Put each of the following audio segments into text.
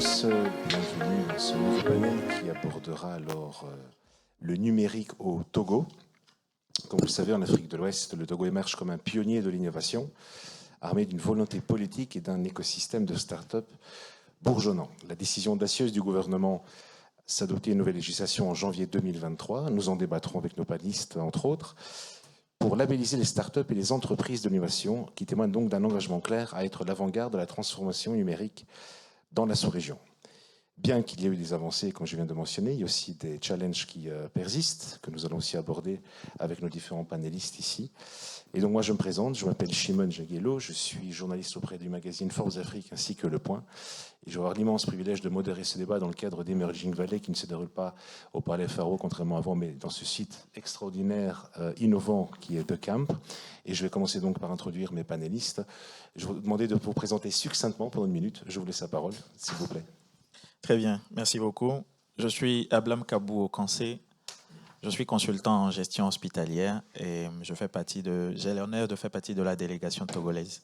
tous, bienvenue dans ce nouveau panel qui abordera alors le numérique au Togo. Comme vous le savez, en Afrique de l'Ouest, le Togo émerge comme un pionnier de l'innovation, armé d'une volonté politique et d'un écosystème de start-up bourgeonnant. La décision audacieuse du gouvernement d'adopter une nouvelle législation en janvier 2023, nous en débattrons avec nos panélistes, entre autres, pour labelliser les start-up et les entreprises de l'innovation, qui témoignent donc d'un engagement clair à être l'avant-garde de la transformation numérique dans la sous-région. Bien qu'il y ait eu des avancées, comme je viens de mentionner, il y a aussi des challenges qui persistent, que nous allons aussi aborder avec nos différents panélistes ici. Et donc moi je me présente, je m'appelle Shimon Jagiello, je suis journaliste auprès du magazine Forbes Afrique ainsi que Le Point. Et je vais avoir l'immense privilège de modérer ce débat dans le cadre d'Emerging Valley qui ne se déroule pas au Palais Faro, contrairement à avant, mais dans ce site extraordinaire, innovant qui est The Camp. Et je vais commencer donc par introduire mes panélistes. Je vais vous demander de vous présenter succinctement pendant une minute. Je vous laisse la parole, s'il vous plaît. Très bien, merci beaucoup. Je suis Ablam Kabou Okansé. Je suis consultant en gestion hospitalière et j'ai l'honneur de faire partie de la délégation togolaise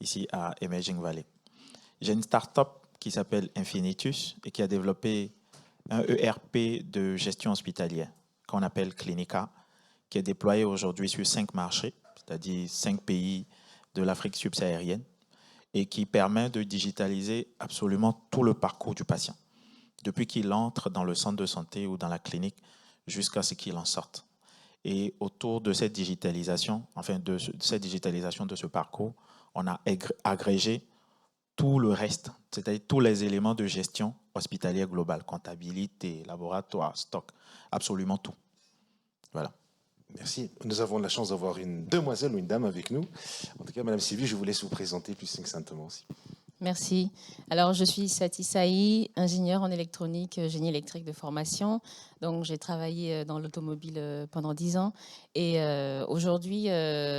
ici à Emerging Valley. J'ai une start-up qui s'appelle Infinitus et qui a développé un ERP de gestion hospitalière qu'on appelle Clinica, qui est déployé aujourd'hui sur 5 marchés, c'est-à-dire 5 pays de l'Afrique subsaharienne, et qui permet de digitaliser absolument tout le parcours du patient, depuis qu'il entre dans le centre de santé ou dans la clinique jusqu'à ce qu'il en sorte. Et autour de cette digitalisation, de ce parcours, on a agrégé tout le reste, c'est-à-dire tous les éléments de gestion hospitalière globale, comptabilité, laboratoire, stock, absolument tout. Voilà. Merci. Nous avons la chance d'avoir une demoiselle ou une dame avec nous. En tout cas, Madame Sylvie, je vous laisse vous présenter plus succinctement aussi. Merci. Alors, je suis Sati Saï, ingénieure en électronique, génie électrique de formation. Donc, j'ai travaillé dans l'automobile pendant 10 ans. Et aujourd'hui,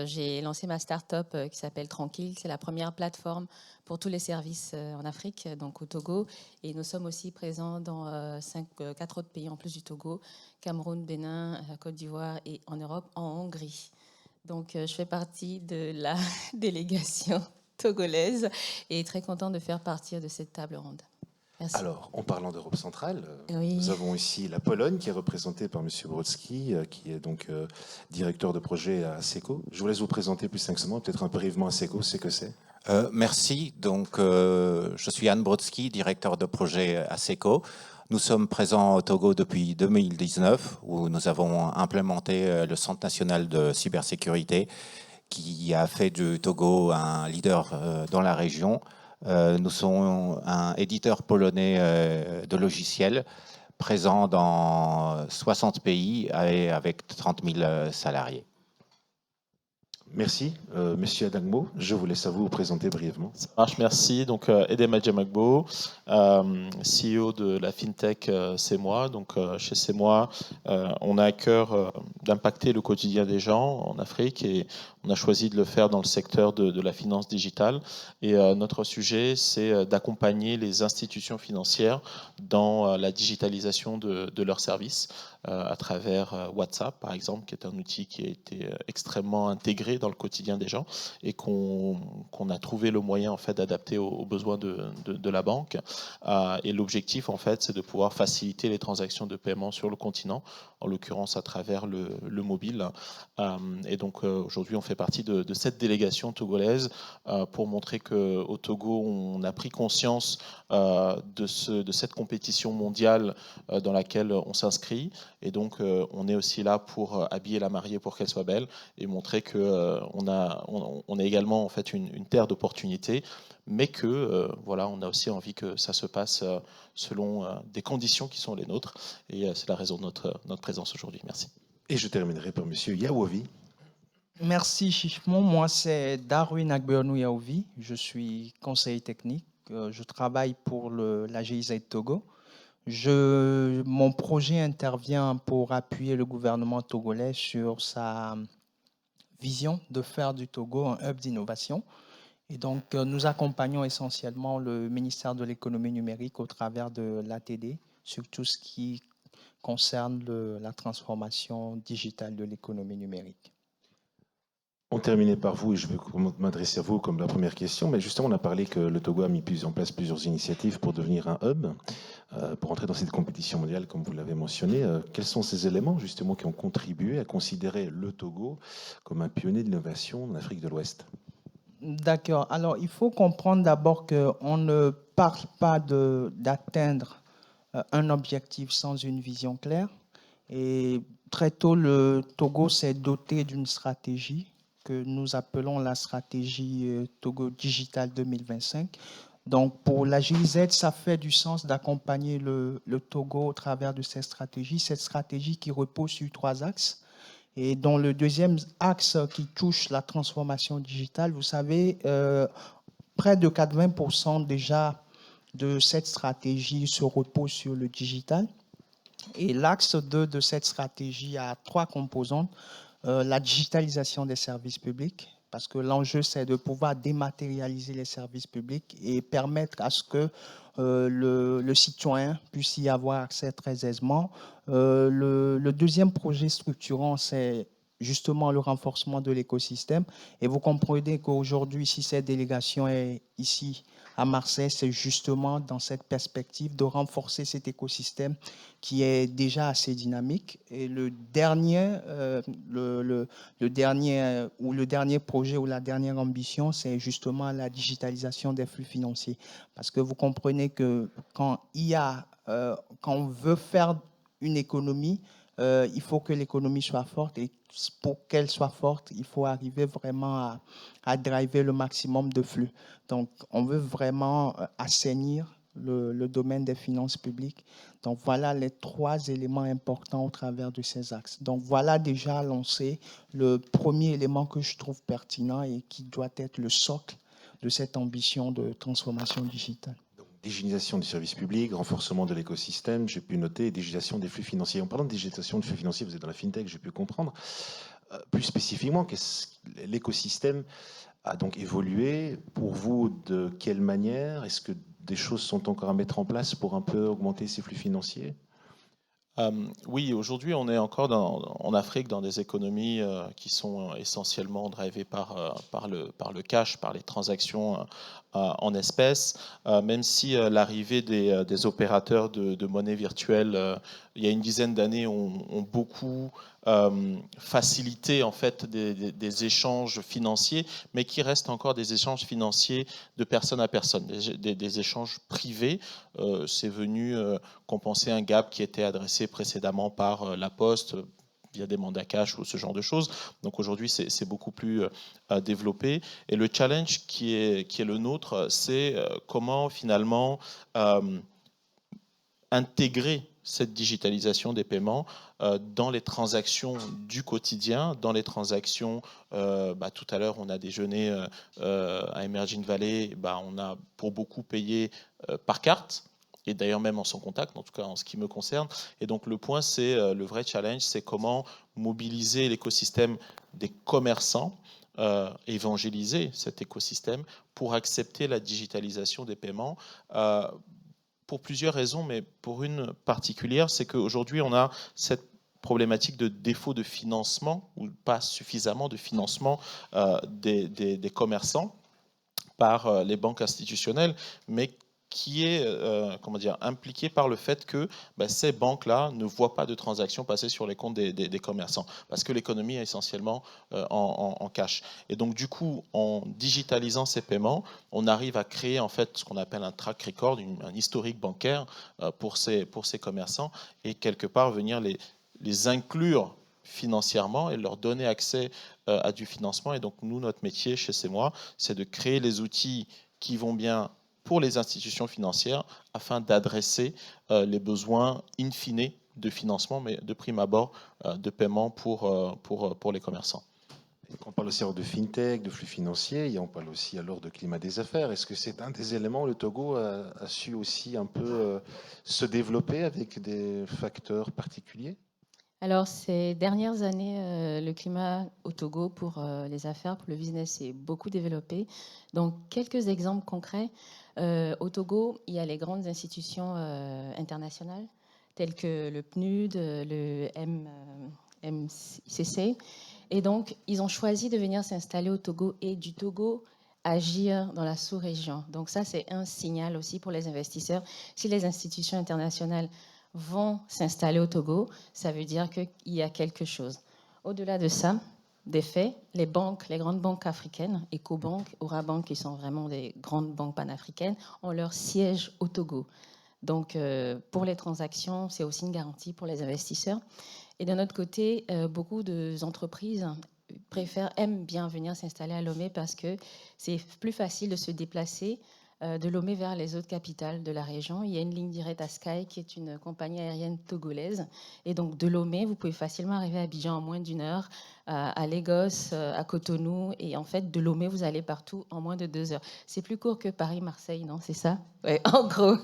j'ai lancé ma start-up qui s'appelle Tranquille. C'est la première plateforme pour tous les services en Afrique, donc au Togo. Et nous sommes aussi présents dans 4 autres pays en plus du Togo, Cameroun, Bénin, Côte d'Ivoire et en Europe, en Hongrie. Donc, je fais partie de la délégation togolaise et très content de faire partie de cette table ronde. Merci. Alors, en parlant d'Europe centrale, oui. Nous avons ici la Pologne qui est représentée par M. Brodzki, qui est donc directeur de projet à ASECO. Je vous laisse vous présenter plus succinctement, peut-être un peu brièvement ASECO, c'est que c'est. Merci. Donc, je suis Anne Brodsky, directeur de projet ASECO. Nous sommes présents au Togo depuis 2019, où nous avons implémenté le Centre national de cybersécurité, qui a fait du Togo un leader dans la région. Nous sommes un éditeur polonais de logiciels présent dans 60 pays et avec 30 000 salariés. Merci. Monsieur Adangmo, je vous laisse à vous présenter brièvement. Ça marche, merci. Donc, Edem Adjamagbo, CEO de la FinTech, C'est moi. Donc, chez C'est moi, on a à cœur d'impacter le quotidien des gens en Afrique et on a choisi de le faire dans le secteur de la finance digitale. Et notre sujet, c'est d'accompagner les institutions financières dans la digitalisation de leurs services à travers WhatsApp, par exemple, qui est un outil qui a été extrêmement intégré dans le quotidien des gens et qu'on a trouvé le moyen en fait d'adapter aux besoins de la banque. Et l'objectif en fait, c'est de pouvoir faciliter les transactions de paiement sur le continent, en l'occurrence à travers le mobile. Et donc aujourd'hui, on fait partie de cette délégation togolaise pour montrer qu'au Togo, on a pris conscience de cette compétition mondiale dans laquelle on s'inscrit. Et donc, on est aussi là pour habiller la mariée pour qu'elle soit belle et montrer qu'on on est également en fait une terre d'opportunités, mais que voilà, on a aussi envie que ça se passe selon des conditions qui sont les nôtres. Et c'est la raison de notre présence aujourd'hui. Merci. Et je terminerai par Monsieur Yawovi. Merci Chichemon. Moi, c'est Darwin Agbeonou Yaovi. Je suis conseiller technique. Je travaille pour la GIZ Togo. Mon projet intervient pour appuyer le gouvernement togolais sur sa vision de faire du Togo un hub d'innovation. Et donc, nous accompagnons essentiellement le ministère de l'économie numérique au travers de l'ATD sur tout ce qui concerne la transformation digitale de l'économie numérique. On terminait par vous, et je vais m'adresser à vous comme la première question, mais justement, on a parlé que le Togo a mis en place plusieurs initiatives pour devenir un hub, pour entrer dans cette compétition mondiale, comme vous l'avez mentionné. Quels sont ces éléments, justement, qui ont contribué à considérer le Togo comme un pionnier de l'innovation en Afrique de l'Ouest? D'accord. Alors, il faut comprendre d'abord qu'on ne parle pas d'atteindre un objectif sans une vision claire. Et très tôt, le Togo s'est doté d'une stratégie que nous appelons la stratégie Togo Digital 2025. Donc, pour la GIZ, ça fait du sens d'accompagner le Togo au travers de cette stratégie qui repose sur 3 axes. Et dans le deuxième axe qui touche la transformation digitale, vous savez, près de 80% déjà de cette stratégie se repose sur le digital. Et l'axe 2 de cette stratégie a 3 composantes. La digitalisation des services publics, parce que l'enjeu, c'est de pouvoir dématérialiser les services publics et permettre à ce que le citoyen puisse y avoir accès très aisément. Le deuxième projet structurant, c'est justement le renforcement de l'écosystème. Et vous comprenez qu'aujourd'hui, si cette délégation est ici à Marseille, c'est justement dans cette perspective de renforcer cet écosystème qui est déjà assez dynamique. Et le dernier projet ou la dernière ambition, c'est justement la digitalisation des flux financiers. Parce que vous comprenez que quand on veut faire une économie, il faut que l'économie soit forte, et pour qu'elle soit forte, il faut arriver vraiment à driver le maximum de flux. Donc, on veut vraiment assainir le domaine des finances publiques. Donc, voilà les 3 éléments importants au travers de ces axes. Donc, voilà déjà lancé le premier élément que je trouve pertinent et qui doit être le socle de cette ambition de transformation digitale. Donc, digitalisation des services publics, renforcement de l'écosystème, j'ai pu noter, digitalisation des flux financiers. En parlant de digitalisation des flux financiers, vous êtes dans la fintech, j'ai pu comprendre. Plus spécifiquement, l'écosystème a donc évolué. Pour vous, de quelle manière? Est-ce que des choses sont encore à mettre en place pour un peu augmenter ces flux financiers? Oui, aujourd'hui, on est encore en Afrique dans des économies qui sont essentiellement drivées par le cash, par les transactions en espèces, même si l'arrivée des opérateurs de monnaie virtuelle il y a une dizaine d'années ont beaucoup facilité en fait des échanges financiers, mais qui restent encore des échanges financiers de personne à personne, des échanges privés. C'est venu compenser un gap qui était adressé précédemment par la Poste via des mandats cash ou ce genre de choses. Donc aujourd'hui, c'est beaucoup plus développé. Et le challenge qui est le nôtre, c'est comment finalement intégrer cette digitalisation des paiements dans les transactions du quotidien, dans les transactions, tout à l'heure on a déjeuné à Emerging Valley, on a pour beaucoup payé par carte, et d'ailleurs même en sans contact, en tout cas en ce qui me concerne. Et donc le point, c'est le vrai challenge, c'est comment mobiliser l'écosystème des commerçants, évangéliser cet écosystème pour accepter la digitalisation des paiements, pour plusieurs raisons, mais pour une particulière, c'est qu'aujourd'hui on a cette problématique de défaut de financement ou pas suffisamment de financement des commerçants par les banques institutionnelles, mais qui est impliqué par le fait que ces banques-là ne voient pas de transactions passer sur les comptes des commerçants, parce que l'économie est essentiellement en cash. Et donc du coup, en digitalisant ces paiements, on arrive à créer en fait ce qu'on appelle un track record, un historique bancaire pour ces commerçants, et quelque part venir les inclure financièrement et leur donner accès à du financement. Et donc nous, notre métier chez C'est Moi, c'est de créer les outils qui vont bien pour les institutions financières afin d'adresser les besoins in fine de financement, mais de prime abord de paiement pour les commerçants. On parle aussi alors de fintech, de flux financiers, et on parle aussi alors de climat des affaires. Est-ce que c'est un des éléments où le Togo a su aussi un peu se développer avec des facteurs particuliers? Alors, ces dernières années, le climat au Togo pour les affaires, pour le business, s'est beaucoup développé. Donc, quelques exemples concrets. Au Togo, il y a les grandes institutions internationales, telles que le PNUD, le MCC. Et donc, ils ont choisi de venir s'installer au Togo et du Togo agir dans la sous-région. Donc ça, c'est un signal aussi pour les investisseurs. Si les institutions internationales vont s'installer au Togo, ça veut dire qu'il y a quelque chose. Au-delà de ça, des faits, les banques, les grandes banques africaines, Ecobank, Orabank, qui sont vraiment des grandes banques panafricaines, ont leur siège au Togo. Donc, pour les transactions, c'est aussi une garantie pour les investisseurs. Et d'un autre côté, beaucoup d'entreprises aiment bien venir s'installer à Lomé parce que c'est plus facile de se déplacer de Lomé vers les autres capitales de la région. Il y a une ligne directe à Sky qui est une compagnie aérienne togolaise. Et donc de Lomé, vous pouvez facilement arriver à Abidjan en moins d'1 heure, à Lagos, à Cotonou. Et en fait, de Lomé, vous allez partout en moins de 2 heures. C'est plus court que Paris-Marseille, non? C'est ça? Ouais, en gros.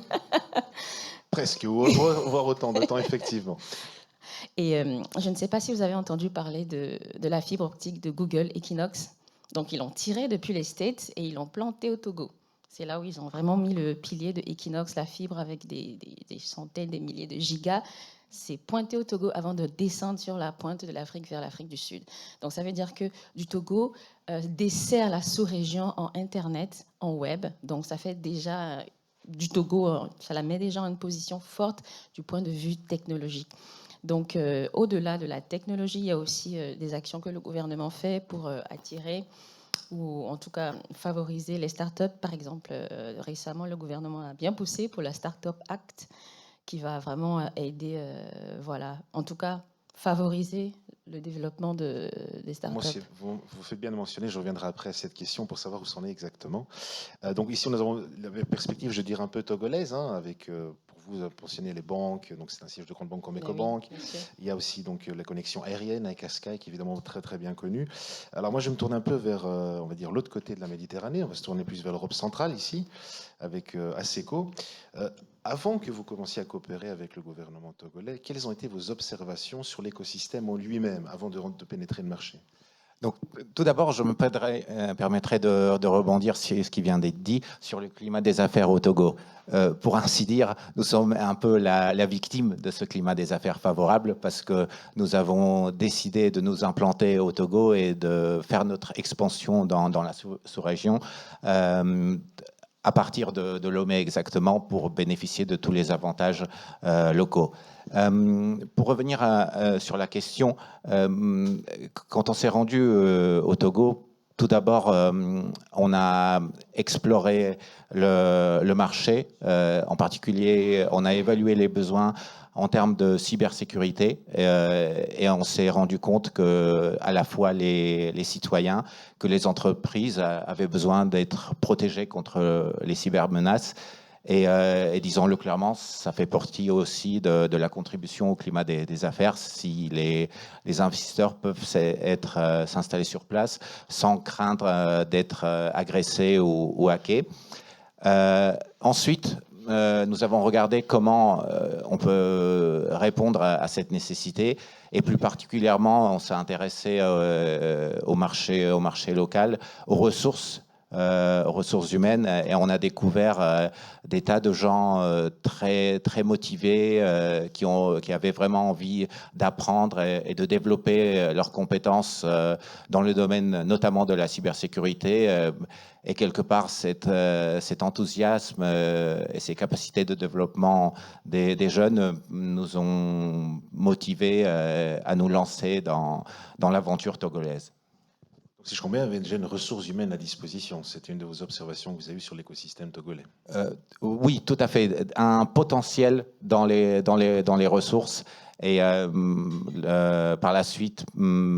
Presque, ou voire autant de temps, effectivement. Et je ne sais pas si vous avez entendu parler de la fibre optique de Google, Equinox. Donc, ils l'ont tiré depuis les States et ils l'ont planté au Togo. C'est là où ils ont vraiment mis le pilier de Equinox, la fibre avec des centaines, des milliers de gigas. C'est pointé au Togo avant de descendre sur la pointe de l'Afrique vers l'Afrique du Sud. Donc, ça veut dire que du Togo dessert la sous-région en Internet, en web. Donc, ça fait déjà du Togo, ça la met déjà en une position forte du point de vue technologique. Donc, au-delà de la technologie, il y a aussi des actions que le gouvernement fait pour attirer ou en tout cas favoriser les startups. Par exemple, récemment, le gouvernement a bien poussé pour la Startup Act qui va vraiment aider, voilà, en tout cas, favoriser le développement des startups. Vous faites bien de mentionner, je reviendrai après à cette question pour savoir où c'en est exactement. Donc ici, nous avons la perspective, je dirais, un peu togolaise, hein, avec, pour vous mentionner les banques, donc c'est un siège de grandes banques comme Ecobank. Oui, il y a aussi donc la connexion aérienne avec Sky, qui est évidemment très très bien connue. Alors moi, je me tourne un peu vers, on va dire, l'autre côté de la Méditerranée. On va se tourner plus vers l'Europe centrale ici, avec ASECO. Avant que vous commenciez à coopérer avec le gouvernement togolais, quelles ont été vos observations sur l'écosystème en lui-même avant de pénétrer le marché? Donc, tout d'abord, je me permettrai de rebondir sur ce qui vient d'être dit sur le climat des affaires au Togo. Pour ainsi dire, nous sommes un peu la victime de ce climat des affaires favorable parce que nous avons décidé de nous implanter au Togo et de faire notre expansion dans la sous-région. À partir de Lomé exactement pour bénéficier de tous les avantages locaux. Pour revenir sur la question, quand on s'est rendu au Togo, tout d'abord, on a exploré le marché. En particulier, on a évalué les besoins en termes de cybersécurité et on s'est rendu compte que à la fois les citoyens que les entreprises avaient besoin d'être protégées contre les cybermenaces. Et disons-le clairement, ça fait partie aussi de la contribution au climat des affaires si les investisseurs peuvent s'installer sur place sans craindre d'être agressés ou hackés. Ensuite, nous avons regardé comment on peut répondre à cette nécessité et plus particulièrement, on s'est intéressé au marché local, aux ressources humaines et on a découvert des tas de gens très, très motivés qui avaient vraiment envie d'apprendre et de développer leurs compétences dans le domaine notamment de la cybersécurité. Et quelque part, cet enthousiasme et ces capacités de développement des jeunes nous ont motivés à nous lancer dans l'aventure togolaise. Donc, si je comprends bien, il y avait déjà une ressource humaine à disposition. C'était une de vos observations que vous avez eues sur l'écosystème togolais. Oui, tout à fait. Un potentiel dans les ressources. Et par la suite,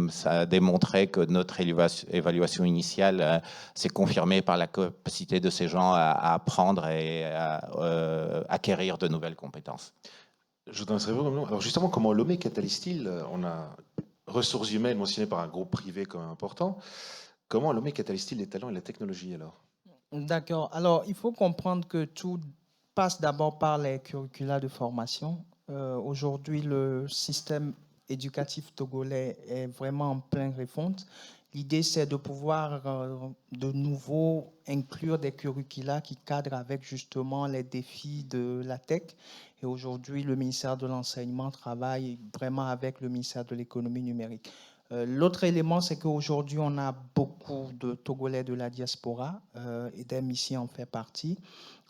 ça a démontré que notre évaluation initiale s'est confirmée par la capacité de ces gens à apprendre et à acquérir de nouvelles compétences. Je voudrais savoir, alors justement, comment Lomé catalyse-t-il? On a ressources humaines mentionnées par un groupe privé comme important. Comment Lomé catalyse-t-il les talents et la technologie alors? D'accord. Alors, il faut comprendre que tout passe d'abord par les curricula de formation. Aujourd'hui, le système éducatif togolais est vraiment en pleine refonte. L'idée, c'est de pouvoir de nouveau inclure des curricula qui cadrent avec justement les défis de la tech. Et aujourd'hui, le ministère de l'Enseignement travaille vraiment avec le ministère de l'Économie numérique. L'autre élément, c'est qu'aujourd'hui, on a beaucoup de Togolais de la diaspora, et Dem ici en fait partie.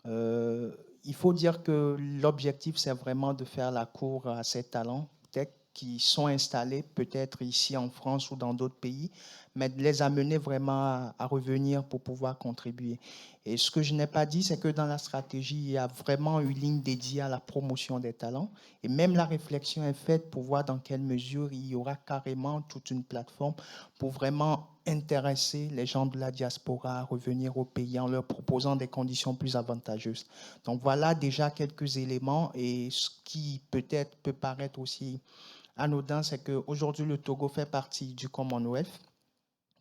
Il faut dire que l'objectif, c'est vraiment de faire la cour à ces talents tech qui sont installés peut-être ici en France ou dans d'autres pays, mais de les amener vraiment à revenir pour pouvoir contribuer. Et ce que je n'ai pas dit, c'est que dans la stratégie, il y a vraiment une ligne dédiée à la promotion des talents. Et même la réflexion est faite pour voir dans quelle mesure il y aura carrément toute une plateforme pour vraiment intéresser les gens de la diaspora à revenir au pays en leur proposant des conditions plus avantageuses. Donc voilà déjà quelques éléments, et ce qui peut-être peut paraître aussi anodin, c'est qu'aujourd'hui le Togo fait partie du Commonwealth.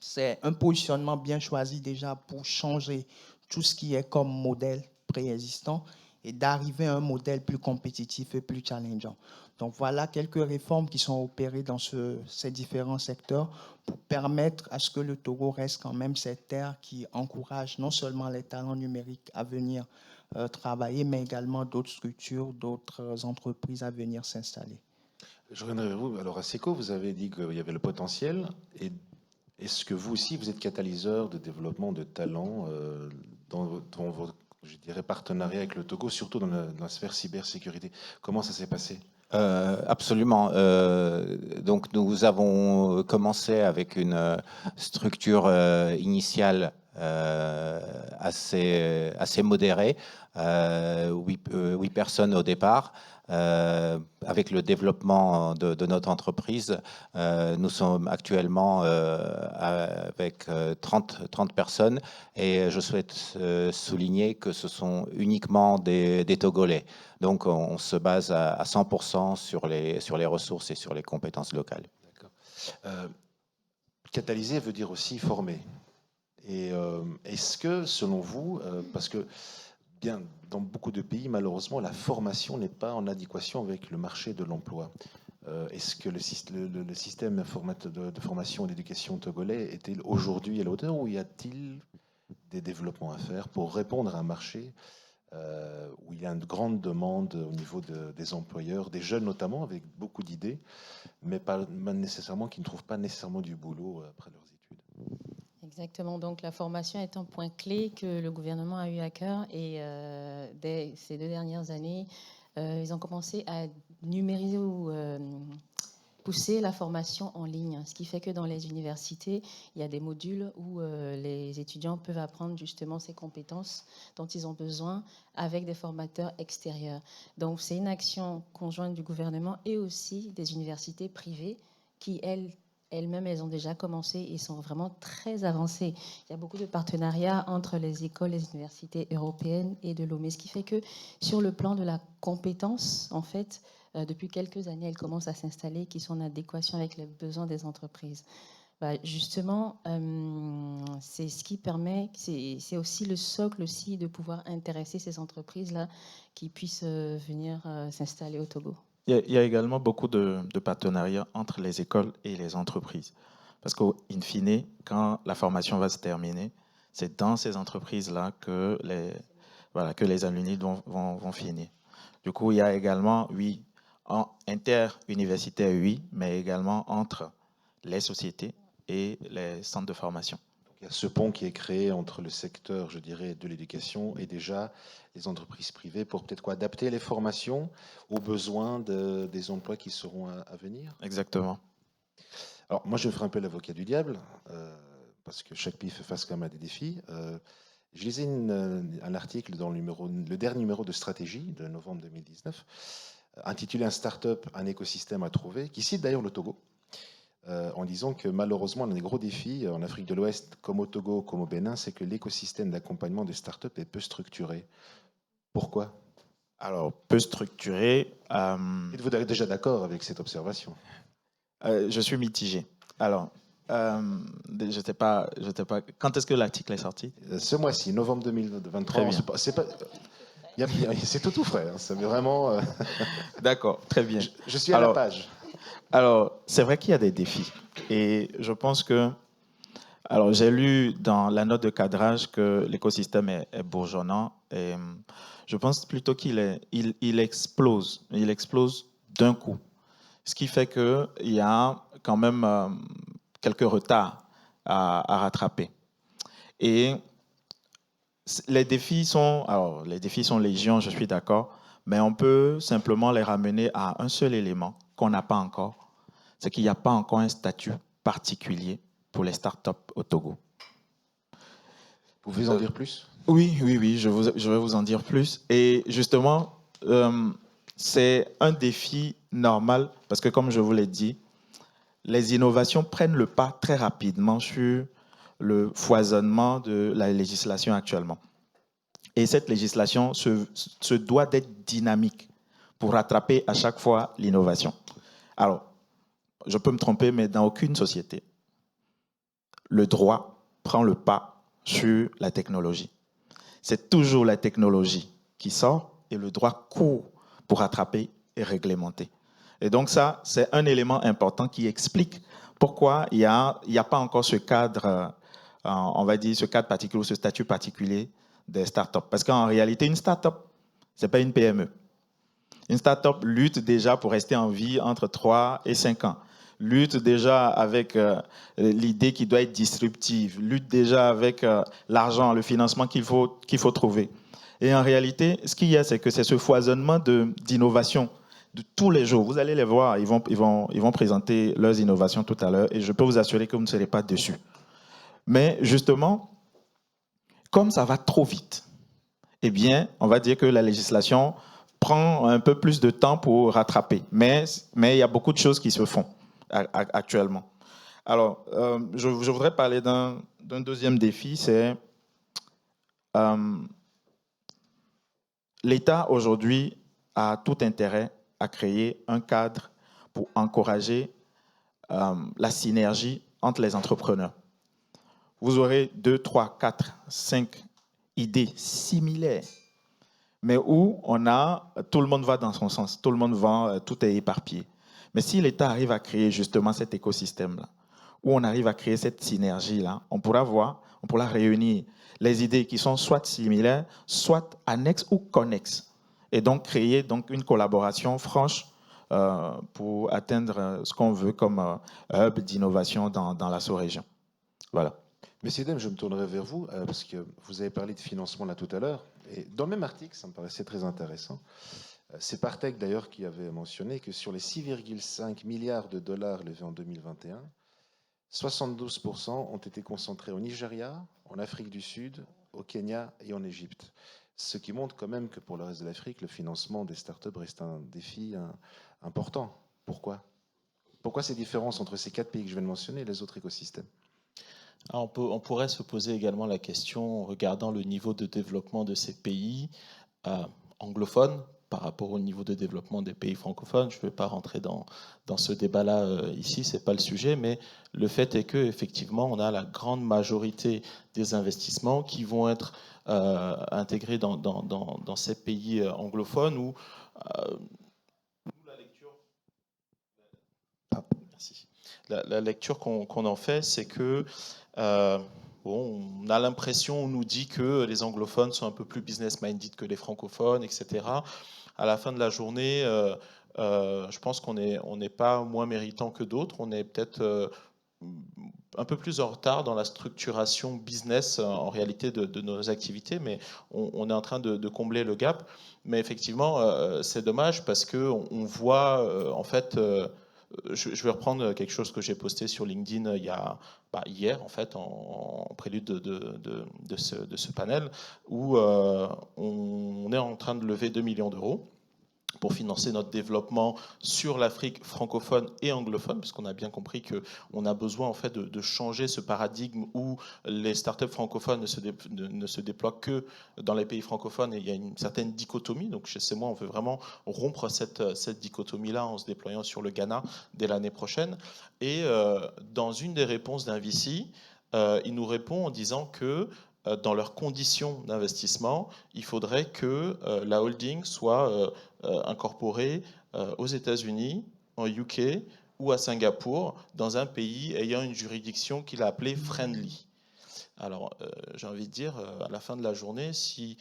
C'est un positionnement bien choisi déjà pour changer tout ce qui est comme modèle préexistant et d'arriver à un modèle plus compétitif et plus challengeant. Donc voilà quelques réformes qui sont opérées dans ces différents secteurs pour permettre à ce que le Togo reste quand même cette terre qui encourage non seulement les talents numériques à venir travailler, mais également d'autres structures, d'autres entreprises à venir s'installer. Je reviendrai vers vous. Alors, à SECO, vous avez dit qu'il y avait le potentiel. Et est-ce que vous aussi, vous êtes catalyseur de développement de talents dans votre, je dirais, partenariat avec le Togo, surtout dans la sphère cybersécurité? Comment ça s'est passé? Absolument. Donc nous avons commencé avec une structure initiale assez modérée, 8 personnes au départ. Avec le développement de notre entreprise, nous sommes actuellement avec 30 personnes, et je souhaite souligner que ce sont uniquement des Togolais. Donc on se base à 100% sur les ressources et sur les compétences locales. D'accord. Catalyser veut dire aussi former. Et est-ce que, selon vous, parce que bien, dans beaucoup de pays, malheureusement, la formation n'est pas en adéquation avec le marché de l'emploi. Est-ce que le système de formation et d'éducation togolais est-il aujourd'hui à la hauteur, ou y a-t-il des développements à faire pour répondre à un marché où il y a une grande demande au niveau des employeurs, des jeunes notamment, avec beaucoup d'idées, mais pas nécessairement, qui ne trouvent pas nécessairement du boulot après leurs études? Exactement. Donc, la formation est un point clé que le gouvernement a eu à cœur. Et dès ces 2 dernières années, ils ont commencé à numériser ou pousser la formation en ligne. Ce qui fait que dans les universités, il y a des modules où les étudiants peuvent apprendre justement ces compétences dont ils ont besoin avec des formateurs extérieurs. Donc, c'est une action conjointe du gouvernement et aussi des universités privées qui, elles-mêmes, elles ont déjà commencé et sont vraiment très avancées. Il y a beaucoup de partenariats entre les écoles, les universités européennes et de Lomé, ce qui fait que sur le plan de la compétence, en fait, depuis quelques années, elles commencent à s'installer, qui sont en adéquation avec les besoins des entreprises. Justement, c'est ce qui permet, c'est aussi le socle aussi de pouvoir intéresser ces entreprises-là qui puissent venir s'installer au Togo. Il y a également beaucoup de partenariats entre les écoles et les entreprises. Parce qu'in fine, quand la formation va se terminer, c'est dans ces entreprises-là que les alumni vont finir. Du coup, il y a également, oui, interuniversitaire, oui, mais également entre les sociétés et les centres de formation. Il y a ce pont qui est créé entre le secteur, je dirais, de l'éducation et déjà les entreprises privées pour peut-être adapter les formations aux besoins des emplois qui seront à venir. Exactement. Alors moi, je ferai un peu l'avocat du diable, parce que chaque pays fait face quand même à des défis. Je lisais un article dans le dernier numéro de Stratégie de novembre 2019, intitulé « Un start-up, un écosystème à trouver », qui cite d'ailleurs le Togo, en disant que malheureusement, l'un des gros défis en Afrique de l'Ouest, comme au Togo, comme au Bénin, c'est que l'écosystème d'accompagnement des start-up est peu structuré. Pourquoi? Alors, peu structuré. Êtes-vous déjà d'accord avec cette observation? Je suis mitigé. Alors, je ne sais pas. Quand est-ce que l'article est sorti? Ce mois-ci, novembre 2023. C'est tout frais. Hein, c'est vraiment. D'accord, très bien. Je suis à la page. Alors, c'est vrai qu'il y a des défis. Et je pense que. Alors, j'ai lu dans la note de cadrage que l'écosystème est bourgeonnant. Et je pense plutôt qu'il explose. Il explose d'un coup. Ce qui fait qu'il y a quand même quelques retards à rattraper. Et les défis sont légion, je suis d'accord, mais on peut simplement les ramener à un seul élément qu'on n'a pas encore, c'est qu'il n'y a pas encore un statut particulier pour les startups au Togo. Vous pouvez en dire plus? Oui, je vais vous en dire plus. Et justement, c'est un défi normal parce que, comme je vous l'ai dit, les innovations prennent le pas très rapidement sur le foisonnement de la législation actuellement. Et cette législation se doit d'être dynamique pour rattraper à chaque fois l'innovation. Alors, je peux me tromper, mais dans aucune société, le droit prend le pas sur la technologie. C'est toujours la technologie qui sort et le droit court pour rattraper et réglementer. Et donc ça, c'est un élément important qui explique pourquoi il n'y a pas encore ce cadre, on va dire, ce cadre particulier ou ce statut particulier des startups. Parce qu'en réalité, une startup, ce n'est pas une PME. Une startup lutte déjà pour rester en vie entre 3 et 5 ans. Lutte déjà avec l'idée qui doit être disruptive, lutte déjà avec l'argent, le financement qu'il faut trouver. Et en réalité, ce qu'il y a, c'est que c'est ce foisonnement d'innovation de tous les jours. Vous allez les voir, ils vont présenter leurs innovations tout à l'heure et je peux vous assurer que vous ne serez pas déçus. Mais justement, comme ça va trop vite, eh bien, on va dire que la législation prend un peu plus de temps pour rattraper. Mais il y a beaucoup de choses qui se font actuellement. Alors, je voudrais parler d'un deuxième défi, c'est l'État aujourd'hui a tout intérêt à créer un cadre pour encourager la synergie entre les entrepreneurs. Vous aurez 2, 3, 4, 5 idées similaires, mais où tout le monde va dans son sens, tout le monde va, tout est éparpillé. Mais si l'État arrive à créer justement cet écosystème-là, où on arrive à créer cette synergie-là, on pourra réunir les idées qui sont soit similaires, soit annexes ou connexes, et donc créer une collaboration franche pour atteindre ce qu'on veut comme hub d'innovation dans la sous-région. Voilà. Messieurs, dames, je me tournerai vers vous, parce que vous avez parlé de financement là tout à l'heure, et dans le même article, ça me paraissait très intéressant. C'est Partech d'ailleurs qui avait mentionné que sur les 6,5 milliards de dollars levés en 2021, 72% ont été concentrés au Nigeria, en Afrique du Sud, au Kenya et en Égypte. Ce qui montre quand même que pour le reste de l'Afrique, le financement des startups reste un défi important. Pourquoi ces différences entre ces 4 pays que je viens de mentionner et les autres écosystèmes? Alors on pourrait se poser également la question, en regardant le niveau de développement de ces pays anglophones par rapport au niveau de développement des pays francophones. Je ne vais pas rentrer dans ce débat-là ici, ce n'est pas le sujet, mais le fait est qu'effectivement, on a la grande majorité des investissements qui vont être intégrés dans ces pays anglophones où la lecture qu'on en fait, c'est que on a l'impression, on nous dit que les anglophones sont un peu plus business-minded que les francophones, etc. À la fin de la journée, je pense qu'on n'est pas moins méritant que d'autres. On est peut-être un peu plus en retard dans la structuration business en réalité de nos activités, mais on est en train de combler le gap. Mais effectivement, c'est dommage parce qu'on voit en fait... je vais reprendre quelque chose que j'ai posté sur LinkedIn hier, en fait, en prélude de ce panel, où on est en train de lever 2 millions d'euros pour financer notre développement sur l'Afrique francophone et anglophone, parce qu'on a bien compris qu'on a besoin en fait de changer ce paradigme où les startups francophones ne se déploient que dans les pays francophones et il y a une certaine dichotomie. Donc chez CEMOI, on veut vraiment rompre cette dichotomie-là en se déployant sur le Ghana dès l'année prochaine. Et dans une des réponses d'un VC, il nous répond en disant que dans leurs conditions d'investissement, il faudrait que la holding soit incorporée aux États-Unis, en UK ou à Singapour, dans un pays ayant une juridiction qu'il a appelée friendly. Alors, j'ai envie de dire, à la fin de la journée, si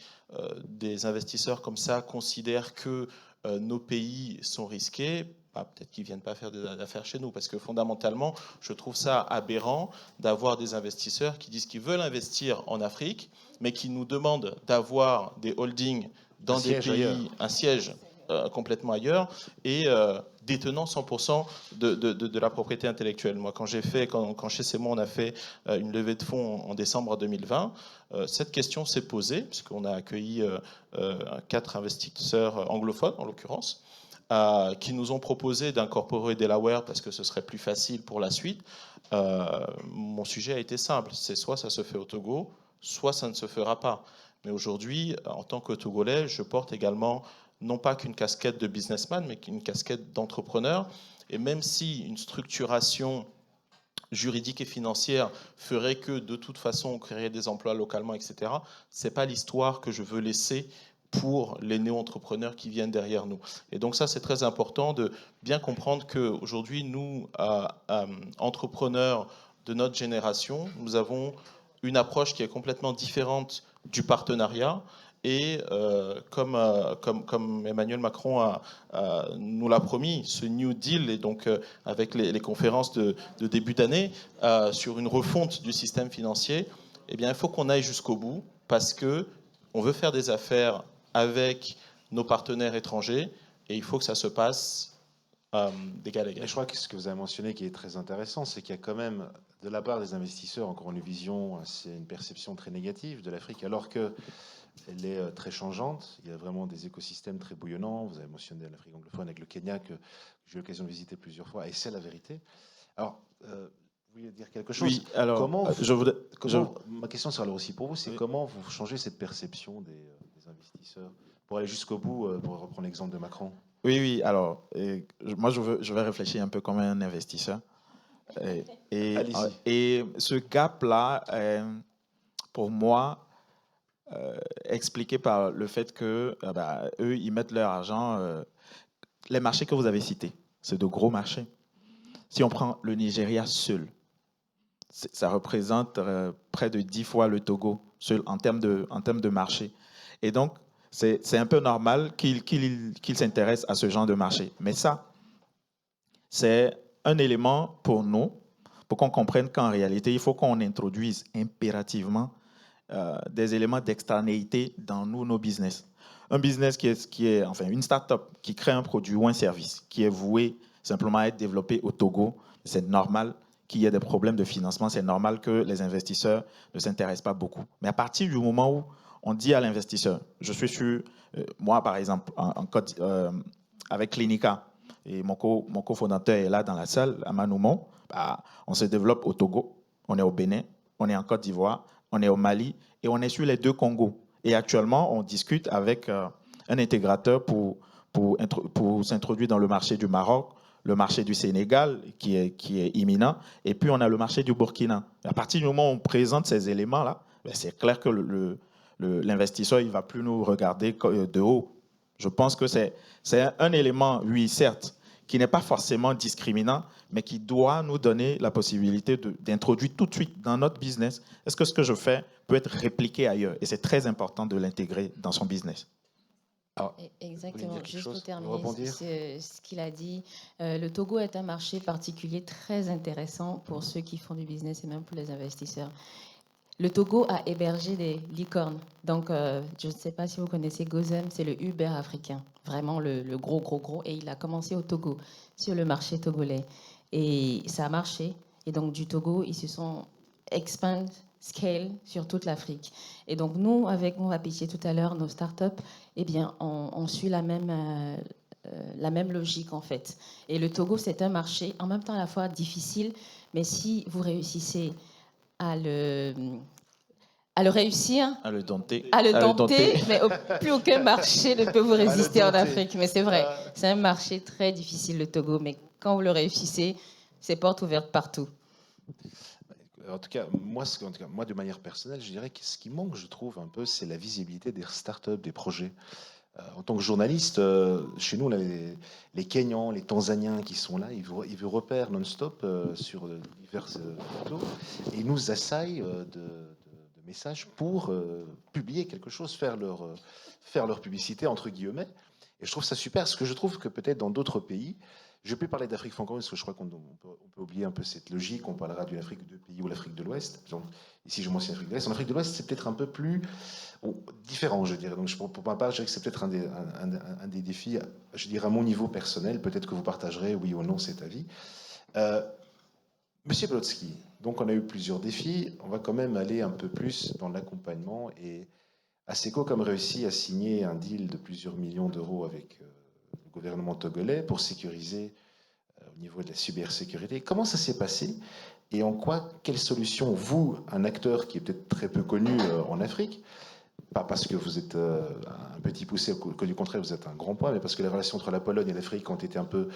des investisseurs comme ça considèrent que nos pays sont risqués, peut-être qu'ils ne viennent pas faire des affaires chez nous, parce que fondamentalement, je trouve ça aberrant d'avoir des investisseurs qui disent qu'ils veulent investir en Afrique, mais qui nous demandent d'avoir des holdings dans des pays, un siège complètement ailleurs, et détenant 100% de la propriété intellectuelle. Moi, quand chez CEMO, on a fait une levée de fonds en décembre 2020, cette question s'est posée, puisqu'on a accueilli 4 investisseurs anglophones, en l'occurrence, qui nous ont proposé d'incorporer Delaware parce que ce serait plus facile pour la suite. Mon sujet a été simple, c'est soit ça se fait au Togo, soit ça ne se fera pas. Mais aujourd'hui, en tant que Togolais, je porte également non pas qu'une casquette de businessman, mais qu'une casquette d'entrepreneur. Et même si une structuration juridique et financière ferait que de toute façon on créerait des emplois localement, etc., ce n'est pas l'histoire que je veux laisser pour les néo-entrepreneurs qui viennent derrière nous. Et donc ça, c'est très important de bien comprendre qu'aujourd'hui, nous, entrepreneurs de notre génération, nous avons une approche qui est complètement différente du partenariat. Et comme Emmanuel Macron nous l'a promis, ce New Deal, et donc avec les conférences de début d'année, sur une refonte du système financier, eh bien, il faut qu'on aille jusqu'au bout, parce qu'on veut faire des affaires avec nos partenaires étrangers, et il faut que ça se passe d'égal à égal. Je crois que ce que vous avez mentionné qui est très intéressant, c'est qu'il y a quand même, de la part des investisseurs, encore une vision, c'est une perception très négative de l'Afrique, alors que elle est très changeante. Il y a vraiment des écosystèmes très bouillonnants. Vous avez mentionné l'Afrique anglophone avec le Kenya, que j'ai eu l'occasion de visiter plusieurs fois, et c'est la vérité. Alors, vous vouliez dire quelque chose? Oui, alors, ma question sera alors aussi pour vous, c'est comment vous changez cette perception des investisseurs pour aller jusqu'au bout, pour reprendre l'exemple de Macron? Oui, alors, moi, je vais réfléchir un peu comme un investisseur. Et ce gap-là, pour moi, expliqué par le fait que eux, ils mettent leur argent. Les marchés que vous avez cités, c'est de gros marchés. Si on prend le Nigeria seul, ça représente près de 10 fois le Togo seul en termes de marché. Et donc, c'est un peu normal qu'ils s'intéressent à ce genre de marché. Mais ça, c'est un élément pour nous, pour qu'on comprenne qu'en réalité, il faut qu'on introduise impérativement des éléments d'extranéité dans nos business. Un business qui est enfin une start-up qui crée un produit ou un service qui est voué simplement à être développé au Togo, c'est normal qu'il y ait des problèmes de financement, c'est normal que les investisseurs ne s'intéressent pas beaucoup. Mais à partir du moment où on dit à l'investisseur, je suis sûr, moi par exemple, avec Clinica, et mon cofondateur est là dans la salle, à Manoumon, on se développe au Togo, on est au Bénin, on est en Côte d'Ivoire, on est au Mali et on est sur les 2 Congos. Et actuellement, on discute avec un intégrateur pour s'introduire dans le marché du Maroc, le marché du Sénégal qui est imminent, et puis on a le marché du Burkina. À partir du moment où on présente ces éléments-là, c'est clair que l'investisseur il ne va plus nous regarder de haut. Je pense que c'est un élément, oui, certes, qui n'est pas forcément discriminant, mais qui doit nous donner la possibilité d'introduire tout de suite dans notre business. Est-ce que ce que je fais peut être répliqué ailleurs? Et c'est très important de l'intégrer dans son business. Alors, exactement, juste pour terminer ce qu'il a dit, le Togo est un marché particulier très intéressant pour ceux qui font du business et même pour les investisseurs. Le Togo a hébergé des licornes. Donc, je ne sais pas si vous connaissez Gozem, c'est le Uber africain. Vraiment le gros. Et il a commencé au Togo, sur le marché togolais. Et ça a marché. Et donc, du Togo, ils se sont expand, scale sur toute l'Afrique. Et donc, nous, avec, on va pitcher tout à l'heure, nos startups, eh bien, on suit la même logique, en fait. Et le Togo, c'est un marché, en même temps, à la fois difficile, mais si vous réussissez à le réussir, à le dompter, mais plus aucun marché ne peut vous résister en Afrique. Mais c'est vrai, c'est un marché très difficile, le Togo, mais quand vous le réussissez, c'est porte ouverte partout. En tout cas, moi, de manière personnelle, je dirais que ce qui manque, je trouve, un peu, c'est la visibilité des startups, des projets. En tant que journaliste, chez nous, on a les Kenyans, les Tanzaniens qui sont là, ils vous repèrent non-stop sur diverses photos et ils nous assaillent de messages pour publier quelque chose, faire leur publicité, entre guillemets. Et je trouve ça super, parce que je trouve que peut-être dans d'autres pays, je ne vais plus parler d'Afrique francophone, parce que je crois qu'on peut oublier un peu cette logique, on parlera d'une Afrique de pays ou l'Afrique de l'Ouest. Ici, je mentionne l'Afrique de l'Est. En Afrique de l'Ouest, c'est peut-être un peu plus différent, je dirais. Donc, pour ma part, je dirais que c'est peut-être un des défis, je dirais à mon niveau personnel, peut-être que vous partagerez, oui ou non, cet avis. Monsieur Plotsky, donc on a eu plusieurs défis, on va quand même aller un peu plus dans l'accompagnement, et ASECO a comme réussi à signer un deal de plusieurs millions d'euros avec le gouvernement togolais pour sécuriser au niveau de la cybersécurité. Comment ça s'est passé et en quoi, quelle solution, vous, un acteur qui est peut-être très peu connu en Afrique, pas parce que vous êtes un petit poussé, que du contraire, vous êtes un grand poids, mais parce que les relations entre la Pologne et l'Afrique ont été un peu,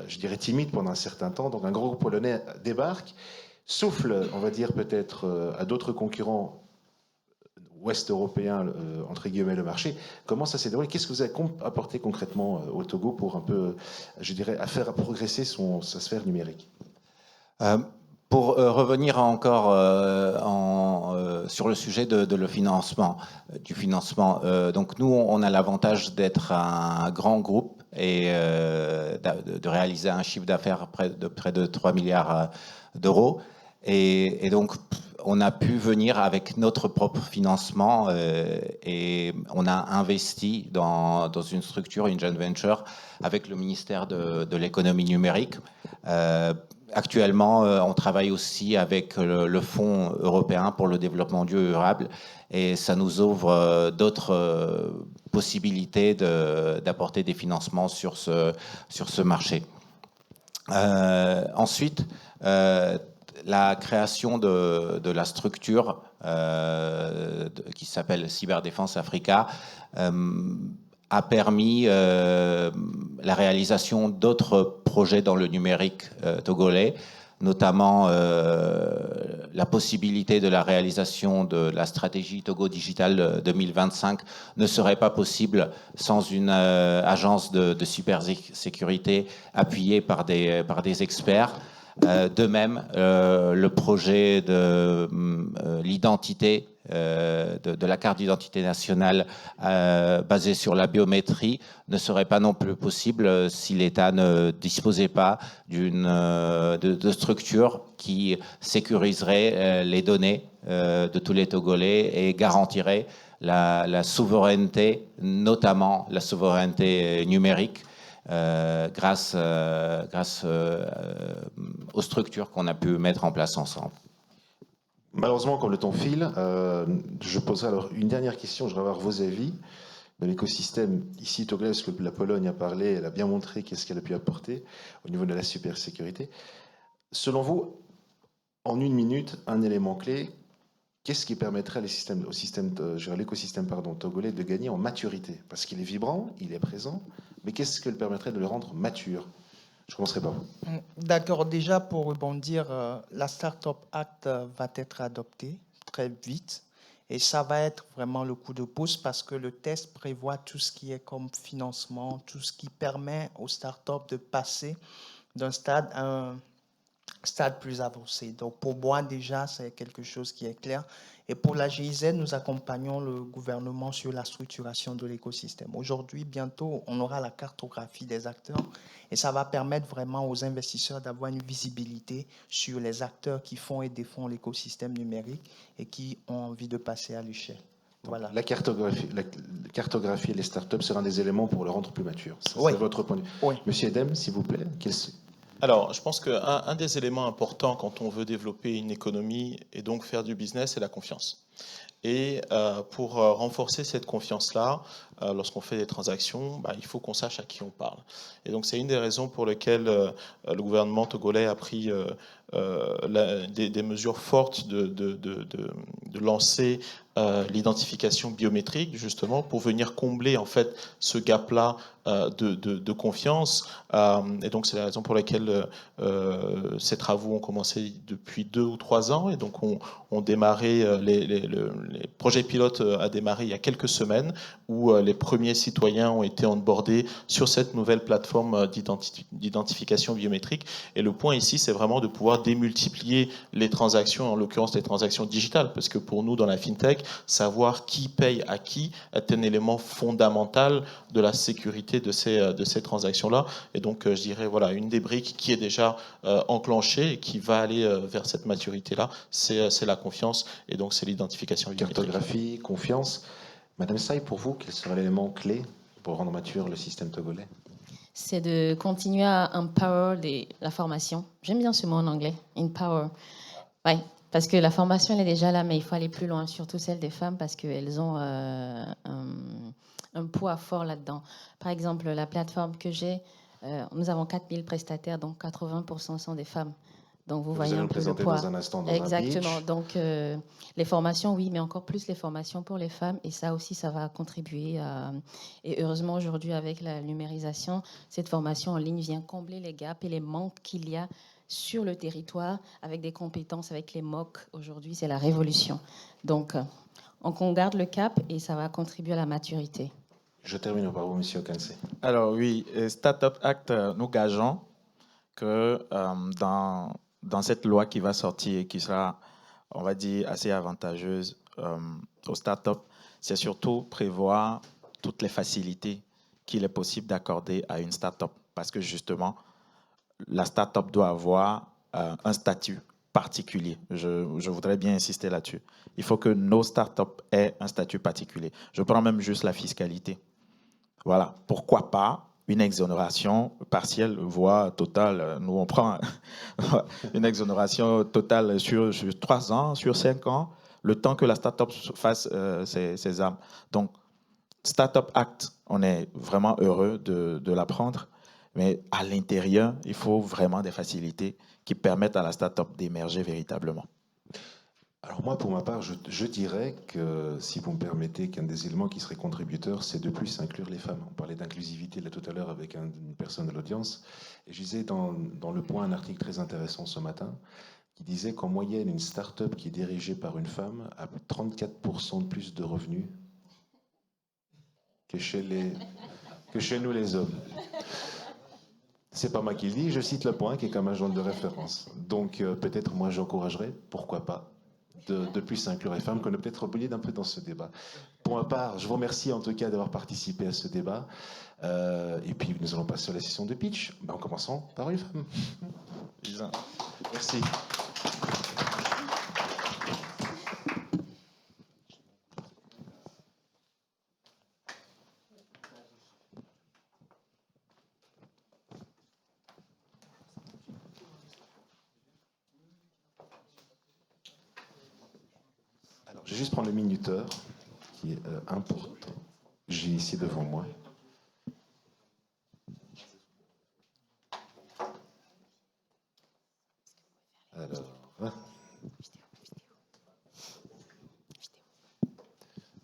je dirais, timides pendant un certain temps. Donc un gros groupe polonais débarque, souffle, on va dire peut-être, à d'autres concurrents ouest européen, entre guillemets, le marché. Comment ça s'est déroulé? Qu'est-ce que vous avez apporté concrètement au Togo pour un peu, je dirais, à faire progresser sa sphère numérique? Pour revenir encore sur le sujet du financement, donc nous, on a l'avantage d'être un grand groupe et de réaliser un chiffre d'affaires de près de 3 milliards d'euros. Et donc, on a pu venir avec notre propre financement et on a investi dans une structure, une joint venture, avec le ministère de l'économie numérique. Actuellement, on travaille aussi avec le Fonds européen pour le développement durable et ça nous ouvre d'autres possibilités d'apporter des financements sur ce marché. Ensuite, la création de la structure qui s'appelle Cyberdéfense Africa a permis la réalisation d'autres projets dans le numérique togolais, notamment la possibilité de la réalisation de la stratégie Togo Digital 2025 ne serait pas possible sans une agence de cybersécurité appuyée par des experts. De même, le projet de l'identité, de la carte d'identité nationale basée sur la biométrie ne serait pas non plus possible si l'État ne disposait pas de structures qui sécuriseraient les données de tous les Togolais et garantiraient la souveraineté, notamment la souveraineté numérique, grâce aux structures qu'on a pu mettre en place ensemble. Malheureusement, comme le temps file, je poserai alors une dernière question. Je voudrais avoir vos avis de l'écosystème ici togolais, parce que la Pologne a parlé, elle a bien montré qu'est-ce qu'elle a pu apporter au niveau de la cybersécurité. Selon vous, en une minute, un élément clé, qu'est-ce qui permettrait à l'écosystème togolais de gagner en maturité? Parce qu'il est vibrant, il est présent, mais qu'est-ce qui le permettrait de le rendre mature? Je commencerai par vous. D'accord, déjà pour rebondir, la Startup Act va être adoptée très vite et ça va être vraiment le coup de pouce parce que le test prévoit tout ce qui est comme financement, tout ce qui permet aux startups de passer d'un stade à un stade plus avancé. Donc pour moi déjà, c'est quelque chose qui est clair. Et pour la GIZ, nous accompagnons le gouvernement sur la structuration de l'écosystème. Aujourd'hui, bientôt, on aura la cartographie des acteurs et ça va permettre vraiment aux investisseurs d'avoir une visibilité sur les acteurs qui font et défendent l'écosystème numérique et qui ont envie de passer à l'échelle. Voilà. La cartographie et les startups sera un des éléments pour le rendre plus mature. C'est votre point de vue. Oui. Monsieur Edem, s'il vous plaît. Alors, je pense qu'un des éléments importants quand on veut développer une économie et donc faire du business, c'est la confiance. Et pour renforcer cette confiance-là, lorsqu'on fait des transactions, il faut qu'on sache à qui on parle. Et donc, c'est une des raisons pour lesquelles le gouvernement togolais a pris des mesures fortes de lancer l'identification biométrique, justement, pour venir combler en fait ce gap-là de confiance. Et donc, c'est la raison pour laquelle ces travaux ont commencé depuis 2 ou 3 ans. Et donc, on démarré, les projets pilotes a démarré il y a quelques semaines, où les les premiers citoyens ont été onboardés sur cette nouvelle plateforme d'identification biométrique. Et le point ici, c'est vraiment de pouvoir démultiplier les transactions, en l'occurrence les transactions digitales, parce que pour nous, dans la FinTech, savoir qui paye à qui est un élément fondamental de la sécurité de ces transactions-là. Et donc, je dirais, voilà, une des briques qui est déjà enclenchée et qui va aller vers cette maturité-là, c'est la confiance, et donc c'est l'identification biométrique. Cartographie, confiance. Madame Saï, pour vous, quel sera l'élément clé pour rendre mature le système togolais? C'est de continuer à empower la formation. J'aime bien ce mot en anglais, empower. Oui, parce que la formation, elle est déjà là, mais il faut aller plus loin, surtout celle des femmes, parce qu'elles ont un poids fort là-dedans. Par exemple, la plateforme que j'ai, nous avons 4000 prestataires, donc 80% sont des femmes. Donc vous voyez allez un le peu le présenter poids. dans un instant dans Exactement. un pitch. Donc les formations, oui, mais encore plus les formations pour les femmes. Et ça aussi, ça va contribuer à... Et heureusement, aujourd'hui, avec la numérisation, cette formation en ligne vient combler les gaps et les manques qu'il y a sur le territoire avec des compétences, avec les MOOC. Aujourd'hui, c'est la révolution. Donc, on garde le cap et ça va contribuer à la maturité. Je termine par vous, Monsieur Okansé. Alors oui, Startup Act, nous gageons que dans cette loi qui va sortir et qui sera, on va dire, assez avantageuse aux startups, c'est surtout prévoir toutes les facilités qu'il est possible d'accorder à une startup. Parce que justement, la startup doit avoir un statut particulier. Je voudrais bien insister là-dessus. Il faut que nos startups aient un statut particulier. Je prends même juste la fiscalité. Voilà, pourquoi pas une exonération partielle, voire totale. Nous, on prend une exonération totale sur 3 ans, sur 5 ans, le temps que la start-up fasse ses armes. Donc, Startup Act, on est vraiment heureux de l'apprendre, mais à l'intérieur, il faut vraiment des facilités qui permettent à la start-up d'émerger véritablement. Alors moi, pour ma part, je dirais que, si vous me permettez, qu'un des éléments qui serait contributeur, c'est de plus inclure les femmes. On parlait d'inclusivité là tout à l'heure avec une personne de l'audience, et je disais dans Le Point un article très intéressant ce matin, qui disait qu'en moyenne, une start-up qui est dirigée par une femme a 34% de plus de revenus que chez nous les hommes. C'est pas moi qui le dis, je cite Le Point, qui est comme un journal de référence. Donc peut-être moi j'encouragerais, pourquoi pas, de plus inclure les femmes, qu'on a peut-être oublié d'un peu dans ce débat. Pour ma part, je vous remercie en tout cas d'avoir participé à ce débat. Et puis nous allons passer à la session de pitch, en commençant par une femme. Merci. Alors, je vais juste prendre le minuteur, qui est important. J'ai ici devant moi. Alors,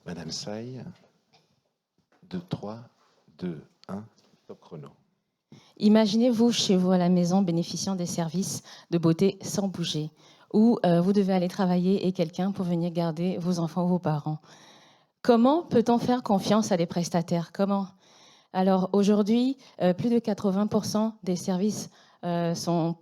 Madame Saï, 2, 3, 2, 1, top chrono. Imaginez-vous chez vous à la maison bénéficiant des services de beauté sans bouger, où vous devez aller travailler et quelqu'un pour venir garder vos enfants ou vos parents. Comment peut-on faire confiance à des prestataires? Comment? Alors aujourd'hui, plus de 80% des services sont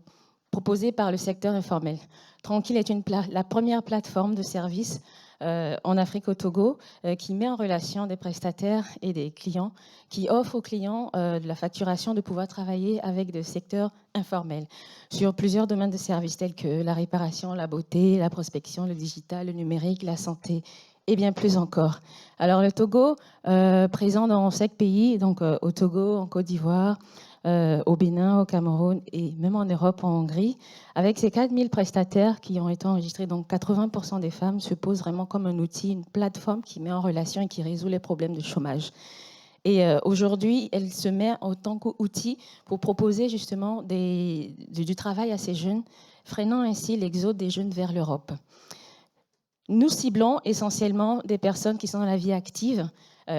proposés par le secteur informel. Tranquille est la première plateforme de services en Afrique, au Togo, qui met en relation des prestataires et des clients, qui offre aux clients de la facturation, de pouvoir travailler avec des secteurs informels sur plusieurs domaines de services tels que la réparation, la beauté, la prospection, le digital, le numérique, la santé et bien plus encore. Alors le Togo, présent dans 5 pays, donc au Togo, en Côte d'Ivoire, au Bénin, au Cameroun et même en Europe, en Hongrie, avec ces 4000 prestataires qui ont été enregistrés, donc 80% des femmes se posent vraiment comme un outil, une plateforme qui met en relation et qui résout les problèmes de chômage. Et aujourd'hui, elle se met en tant qu'outil pour proposer justement du travail à ces jeunes, freinant ainsi l'exode des jeunes vers l'Europe. Nous ciblons essentiellement des personnes qui sont dans la vie active,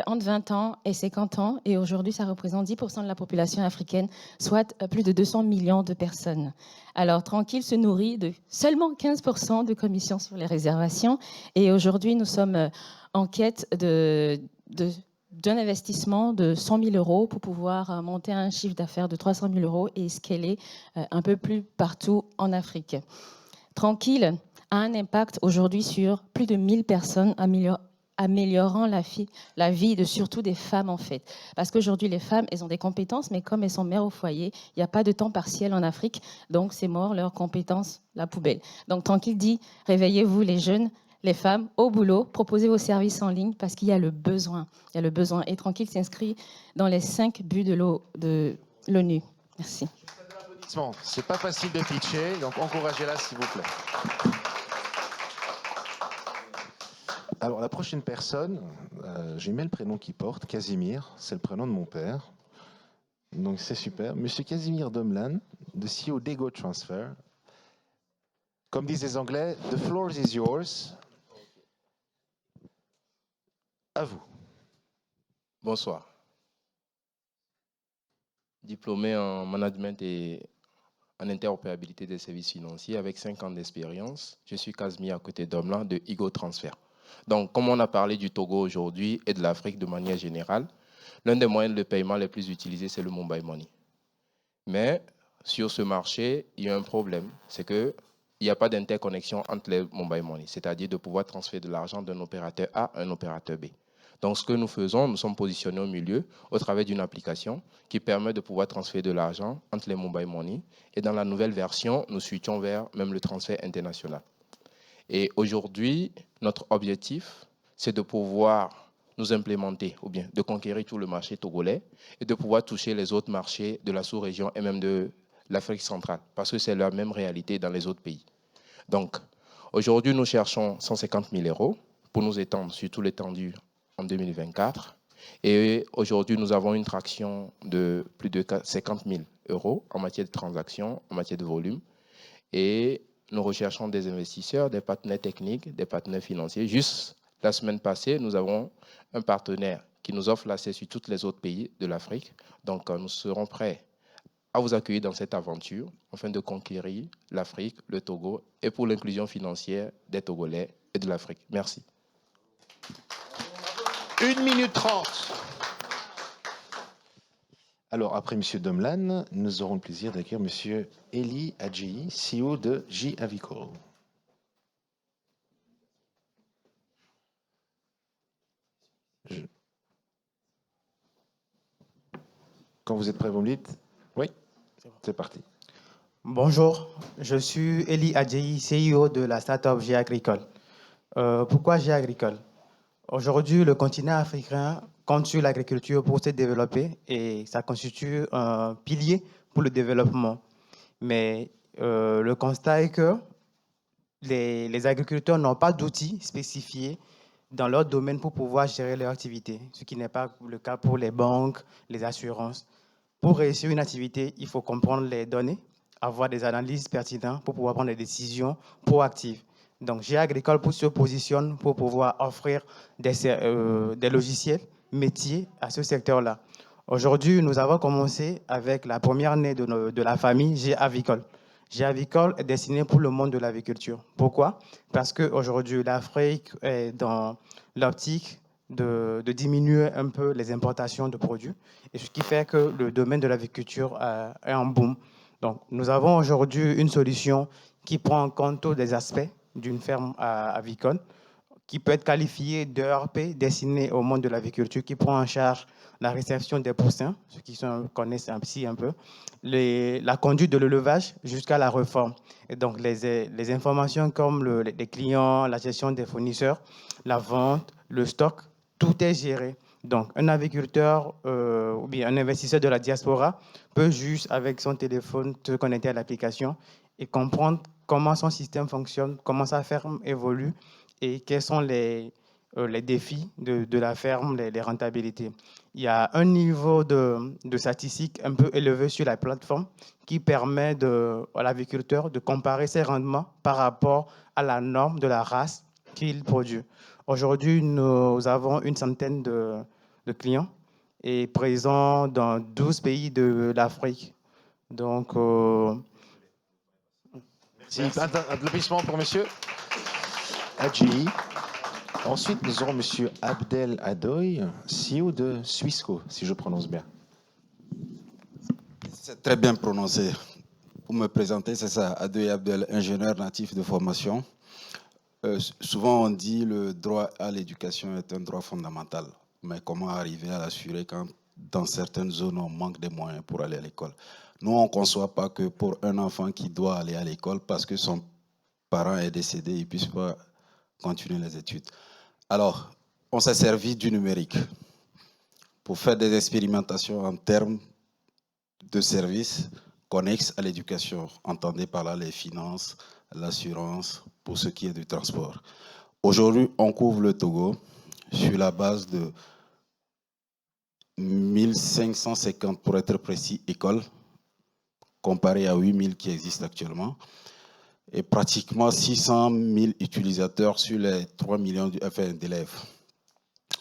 entre 20 ans et 50 ans, et aujourd'hui, ça représente 10% de la population africaine, soit plus de 200 millions de personnes. Alors, Tranquille se nourrit de seulement 15% de commissions sur les réservations, et aujourd'hui, nous sommes en quête de d'un investissement de 100 000 euros pour pouvoir monter un chiffre d'affaires de 300 000 euros et scaler un peu plus partout en Afrique. Tranquille a un impact aujourd'hui sur plus de 1000 personnes, améliorant la vie de surtout des femmes en fait. Parce qu'aujourd'hui, les femmes, elles ont des compétences, mais comme elles sont mères au foyer, il n'y a pas de temps partiel en Afrique, donc c'est mort, leurs compétences, la poubelle. Donc Tranquille dit, réveillez-vous les jeunes, les femmes, au boulot, proposez vos services en ligne parce qu'il y a le besoin. Il y a le besoin. Et Tranquille s'inscrit dans les 5 buts de l'ONU. Merci. C'est pas facile de pitcher, donc encouragez-la s'il vous plaît. Alors la prochaine personne, j'ai mis le prénom qu'il porte, Casimir, c'est le prénom de mon père. Donc c'est super. Monsieur Casimir Domlan, de CEO d'Ego Transfer. Comme disent les Anglais, the floor is yours. À vous. Bonsoir. Diplômé en management et en interopérabilité des services financiers avec 5 ans d'expérience, je suis Casimir à côté d'Omlan de Ego Transfer. Donc, comme on a parlé du Togo aujourd'hui et de l'Afrique de manière générale, l'un des moyens de paiement les plus utilisés, c'est le mobile money. Mais sur ce marché, il y a un problème, c'est qu'il n'y a pas d'interconnexion entre les mobile money, c'est-à-dire de pouvoir transférer de l'argent d'un opérateur A à un opérateur B. Donc, ce que nous faisons, nous sommes positionnés au milieu au travers d'une application qui permet de pouvoir transférer de l'argent entre les mobile money. Et dans la nouvelle version, nous switchons vers même le transfert international. Et aujourd'hui, notre objectif, c'est de pouvoir nous implémenter, ou bien de conquérir tout le marché togolais et de pouvoir toucher les autres marchés de la sous-région et même de l'Afrique centrale, parce que c'est la même réalité dans les autres pays. Donc, aujourd'hui, nous cherchons 150 000 euros pour nous étendre sur tout l'étendue en 2024. Et aujourd'hui, nous avons une traction de plus de 50 000 euros en matière de transactions, en matière de volume. Et nous recherchons des investisseurs, des partenaires techniques, des partenaires financiers. Juste la semaine passée, nous avons un partenaire qui nous offre l'accès sur tous les autres pays de l'Afrique. Donc, nous serons prêts à vous accueillir dans cette aventure afin de conquérir l'Afrique, le Togo et pour l'inclusion financière des Togolais et de l'Afrique. Merci. 1 minute 30. Alors, après M. Domlan, nous aurons le plaisir d'accueillir M. Eli Adjei, CEO de J Avicol. Quand vous êtes prêt, vous me dites. Oui, c'est parti. Bonjour, je suis Eli Adjei, CEO de la startup J Agricole. Pourquoi J Agricole? Aujourd'hui, le continent africain compte sur l'agriculture pour se développer et ça constitue un pilier pour le développement. Mais le constat est que les agriculteurs n'ont pas d'outils spécifiés dans leur domaine pour pouvoir gérer leur activité, ce qui n'est pas le cas pour les banques, les assurances. Pour réussir une activité, il faut comprendre les données, avoir des analyses pertinentes pour pouvoir prendre des décisions proactives. Donc, J Agricole se positionne pour pouvoir offrir des logiciels métiers à ce secteur-là. Aujourd'hui, nous avons commencé avec la première année de la famille J Avicole. J Avicole est destiné pour le monde de l'agriculture. Pourquoi? Parce qu'aujourd'hui, l'Afrique est dans l'optique de diminuer un peu les importations de produits, et ce qui fait que le domaine de l'agriculture est en boom. Donc, nous avons aujourd'hui une solution qui prend en compte tous les aspects d'une ferme avicole, qui peut être qualifiée d'ERP destiné au monde de l'agriculture, qui prend en charge la réception des poussins, ceux qui connaissent un peu, la conduite de l'élevage jusqu'à la reforme. Et donc, les informations comme les clients, la gestion des fournisseurs, la vente, le stock, tout est géré. Donc, un agriculteur ou bien un investisseur de la diaspora peut juste, avec son téléphone, se connecter à l'application et comprendre comment son système fonctionne, comment sa ferme évolue et quels sont les défis de la ferme, les rentabilités. Il y a un niveau de statistique un peu élevé sur la plateforme qui permet à l'agriculteur de comparer ses rendements par rapport à la norme de la race qu'il produit. Aujourd'hui, nous avons une centaine de clients et présents dans 12 pays de l'Afrique. Donc, Merci. Un applaudissement pour monsieur Adjei. Ensuite, nous aurons M. Abdel Adoy, CEO de Swissco, si je prononce bien. C'est très bien prononcé. Pour me présenter, c'est ça, Adoy Abdel, ingénieur natif de formation. Souvent, on dit le droit à l'éducation est un droit fondamental. Mais comment arriver à l'assurer quand, dans certaines zones, on manque de moyens pour aller à l'école? Nous, on ne conçoit pas que pour un enfant qui doit aller à l'école parce que son parent est décédé, il ne puisse pas continuer les études. Alors, on s'est servi du numérique pour faire des expérimentations en termes de services connexes à l'éducation. Entendez par là les finances, l'assurance, pour ce qui est du transport. Aujourd'hui, on couvre le Togo sur la base de 1550, pour être précis, écoles, comparé à 8000 qui existent actuellement, et pratiquement 600 000 utilisateurs sur les 3 millions d'élèves.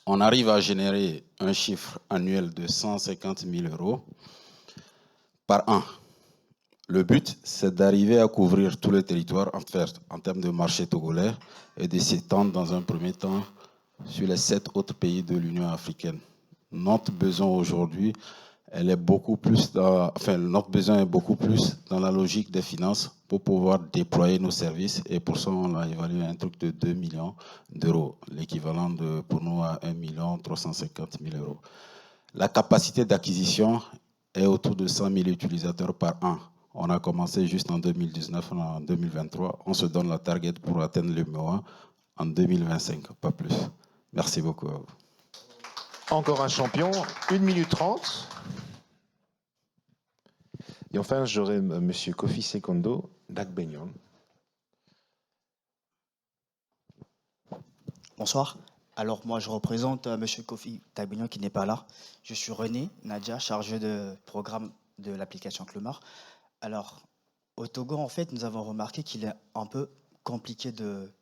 On arrive à générer un chiffre annuel de 150 000 € par an. Le but, c'est d'arriver à couvrir tout le territoire en termes de marché togolais et de s'étendre dans un premier temps sur les 7 autres pays de l'Union africaine. Notre besoin aujourd'hui, notre besoin est beaucoup plus dans la logique des finances pour pouvoir déployer nos services, et pour ça, on a évalué un truc de 2 millions d'euros, l'équivalent pour nous à 1 350 000 €. La capacité d'acquisition est autour de 100 000 utilisateurs par an. On a commencé juste en 2019, en 2023. On se donne la target pour atteindre le MOA en 2025, pas plus. Merci beaucoup à vous. Encore un champion, 1 minute 30. Et enfin, j'aurai M. Kofi Sekondo d'Agbenyon. Bonsoir. Alors moi je représente M. Kofi d'Agbenyon qui n'est pas là. Je suis René Nadia, chargé de programme de l'application Clomar. Alors au Togo, en fait, nous avons remarqué qu'il est un peu compliqué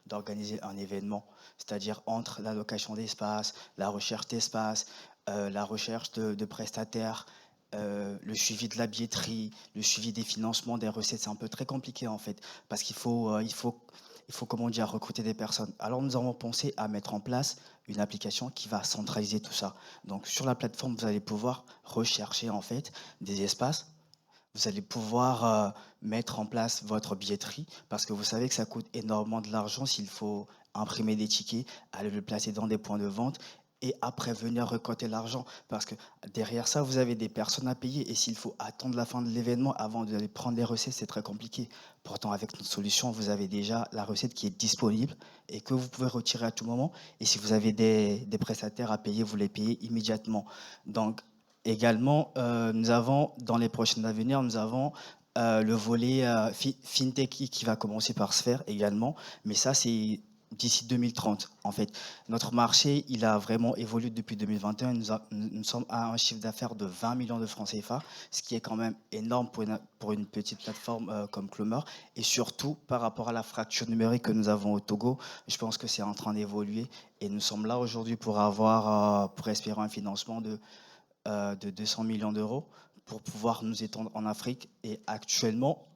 d'organiser un événement, c'est-à-dire entre l'allocation d'espace, la recherche d'espace, la recherche de prestataires, le suivi de la billetterie, le suivi des financements, des recettes. C'est un peu très compliqué en fait, parce qu'il faut comment dire, recruter des personnes. Alors nous avons pensé à mettre en place une application qui va centraliser tout ça. Donc sur la plateforme, vous allez pouvoir rechercher en fait des espaces. Vous allez pouvoir mettre en place votre billetterie, parce que vous savez que ça coûte énormément de l'argent s'il faut imprimer des tickets, aller le placer dans des points de vente et après venir récolter l'argent. Parce que derrière ça, vous avez des personnes à payer, et s'il faut attendre la fin de l'événement avant d'aller prendre les recettes, c'est très compliqué. Pourtant, avec notre solution, vous avez déjà la recette qui est disponible et que vous pouvez retirer à tout moment. Et si vous avez des prestataires à payer, vous les payez immédiatement. Donc, également, nous avons, dans les prochaines années à venir, nous avons le volet FinTech qui va commencer par se faire également. Mais ça, c'est d'ici 2030, en fait. Notre marché, il a vraiment évolué depuis 2021. Nous sommes à un chiffre d'affaires de 20 millions de francs CFA, ce qui est quand même énorme pour une petite plateforme comme Clomar. Et surtout, par rapport à la fracture numérique que nous avons au Togo, je pense que c'est en train d'évoluer. Et nous sommes là aujourd'hui pour espérer un financement de 200 millions d'euros pour pouvoir nous étendre en Afrique. Et actuellement,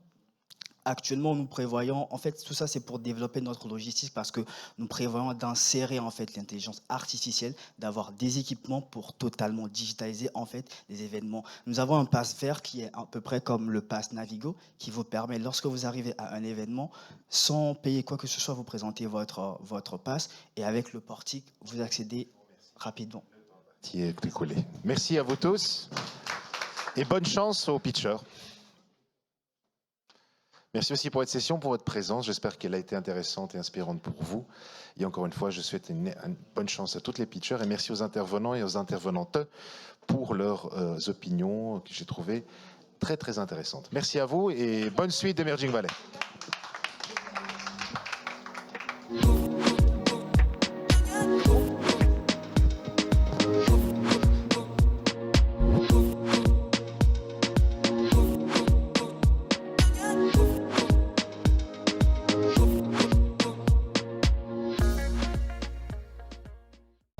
nous prévoyons, en fait, tout ça c'est pour développer notre logistique, parce que nous prévoyons d'insérer en fait l'intelligence artificielle, d'avoir des équipements pour totalement digitaliser en fait les événements. Nous avons un pass vert qui est à peu près comme le pass Navigo, qui vous permet, lorsque vous arrivez à un événement, sans payer quoi que ce soit, vous présentez votre pass, et avec le portique, vous accédez rapidement. Qui est écoulé. Merci à vous tous et bonne chance aux pitchers. Merci aussi pour cette session, pour votre présence. J'espère qu'elle a été intéressante et inspirante pour vous. Et encore une fois, je souhaite une bonne chance à toutes les pitchers, et merci aux intervenants et aux intervenantes pour leurs opinions que j'ai trouvées très très intéressantes. Merci à vous et bonne suite d'Emerging Valley.